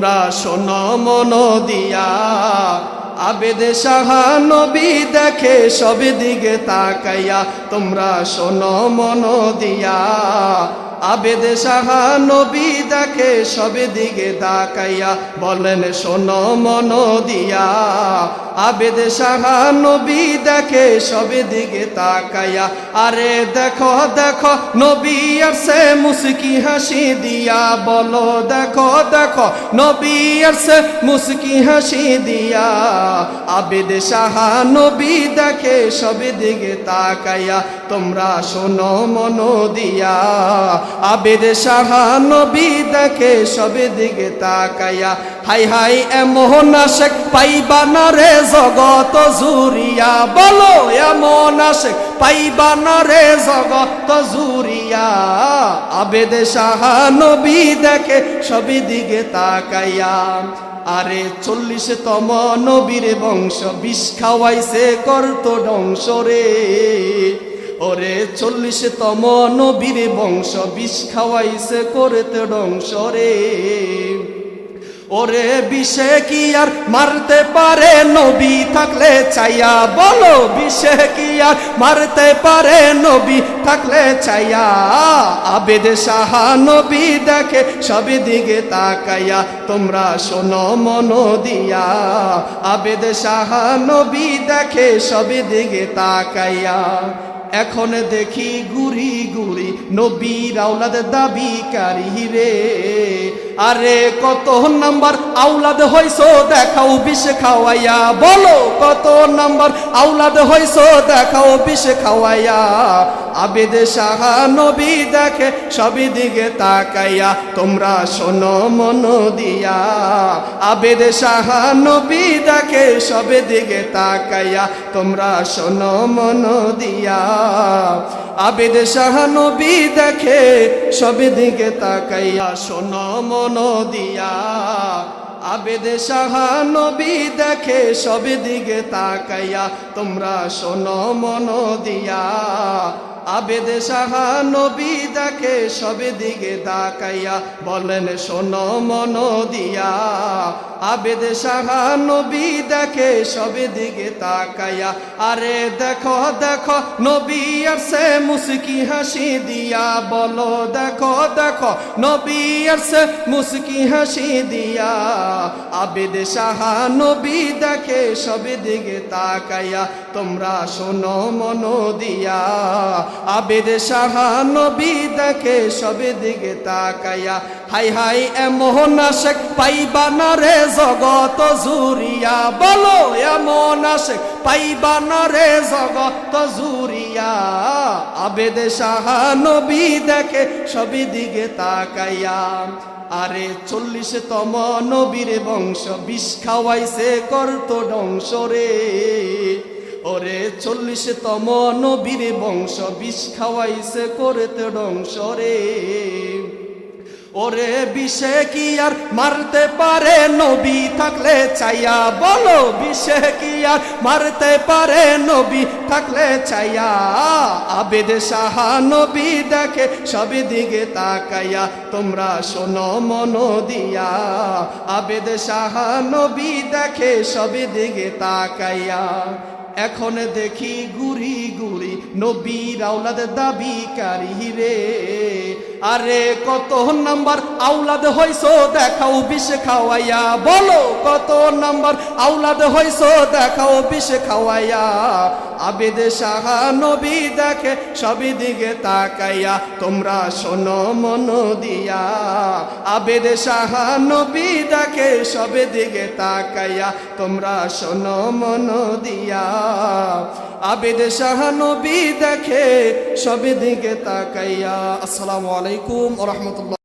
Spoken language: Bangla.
তোমরা শোনো মন দিয়া। আবেদ শাহ নবী দেখে সব দিকে তাকাইয়া, তোমরা শোনো মন দিয়া। আবেদ শাহ নবী দেখে সব দিকে তাকাইয়া, বলেন শোনো মন দিয়া। আবেদ শাহ নবী দেখে সব দিকে তাকাইয়া, আরে দেখো দেখো নবী আসছে মুস্কি হাসি দিয়া, বলো দেখো দেখো নবী আসছে মুস্কি হাসি দিয়া। আবেদ শাহ নবী দেখে সব দিকে তাকাইয়া, তোমরা শোনো মন দিয়া। আবেদ শাহ নবী দেখে সব দিকে তাকাইয়া, হাই হাই এমন আশেক পাইবা না রে জগত জুরিয়া, বলো এমন আশেক পাইবা না রে জগত জুরিয়া। আবেদ শাহ নবী দেখে সব দিকে তাকাইয়া, আরে 40তম নবীর বংশ বিষ খাওয়াইছে করত ধ্বংস রে। ওরে 40তম নবীর বংশ বিষ খাওয়াইছে করতে ধ্বংস রে। ওরে বিষে কি আর মারতে পারে নবী থাকলে চাইয়া, বলো বিষে কি আর মারতে পারে নবী থাকলে চাইয়া। আবেদ শাহ নবী দেখে সব দিকে তাকাইয়া, তোমরা শোনো মন দিয়া। আবেদ শাহ নবী দেখে সব দিকে তাকাইয়া, এখন দেখি গুরি গুরি নবীর আওলাদ দাবিকারী রে। আরে কত নাম্বার আওলাদ হইছো দেখাও বিষ খাওয়াইয়া, বলো কত নাম্বার আওলাদ হইছো দেখাও বিষ খাওয়াইয়া। আবেদ শাহ নবী দেখে সব দিকে তাকাইয়া, তোমরা শোনো মন দিয়া। আবেদ শাহ নবী দেখে সব দিকে তাকাইয়া, তোমরা শোনো মন দিয়া। আবেদ শাহ নবী দেখে সব দিকে তাকাইয়া, শোনো মন দিয়া। আবেদ শাহ নবী দেখে সব দিকে তাকাইয়া, তোমরা শোনো মন দিয়া। আবেদ শাহ নবী দেখে সব দিকে তাকাইয়া, বলেন শোনো মন দিয়া। আবেদ শাহ নবী দেখে সব দিকে তাকাইয়া, আরে দেখো দেখো নবী আসছে মুস্কি হাসি দিয়া, বলো দেখো দেখো নবী আসছে মুস্কি হাসি দিয়া। আবেদ শাহ নবী দেখে সব দিকে তাকাইয়া, তোমরা শোনো মন দিয়া। আবেদ শাহ নবী দেখে সব দিকে তাকাইয়া, হাই হাই এমন আশেক পাইবা না রে জগত জুরিয়া, বলো এমন আশেক পাইবা না রে জগত জুরিয়া। আবেদ শাহ নবী দেখে সব দিকে তাকাইয়া, আরে 40তম নবীর বংশ বিষ খাওয়াইছে করত ধ্বংস রে। ওরে 40তম নবীর বংশ বিষ খাওয়াইছে করতে ধ্বংস রে। ওরে বিষে কি আর মারতে পারে নবী থাকলে চাইয়া, বলো বিষে কি আর মারতে পারে নবী থাকলে চাইয়া। আবেদ শাহ নবী দেখে সব দিকে তাকাইয়া, তোমরা শোনো মন দিয়া। আবেদ শাহ নবী দেখে সব দিকে তাকাইয়া, এখন দেখি গুরি গুরি নবীর আওলাদ দাবিকারী রে। আরে কত নাম্বার আওলাদ হইছো দেখাও বিষ খাওয়াইয়া, বলো কত নাম্বার আওলাদ হইছো দেখাও বিষ খাওয়াইয়া। আবেদ শাহ নবী দেখে সব দিকে তাকাইয়া, তোমরা শোনো মন দিয়া। আবেদ শাহ নবী দেখে সব দিকে তাকাইয়া, তোমরা শোনো মন দিয়া। আবেদ শাহ নবী দেখে সব দিকে তাকাইয়া। আসসালামু আলাইকুম ওয়া রাহমাতুল্লাহ।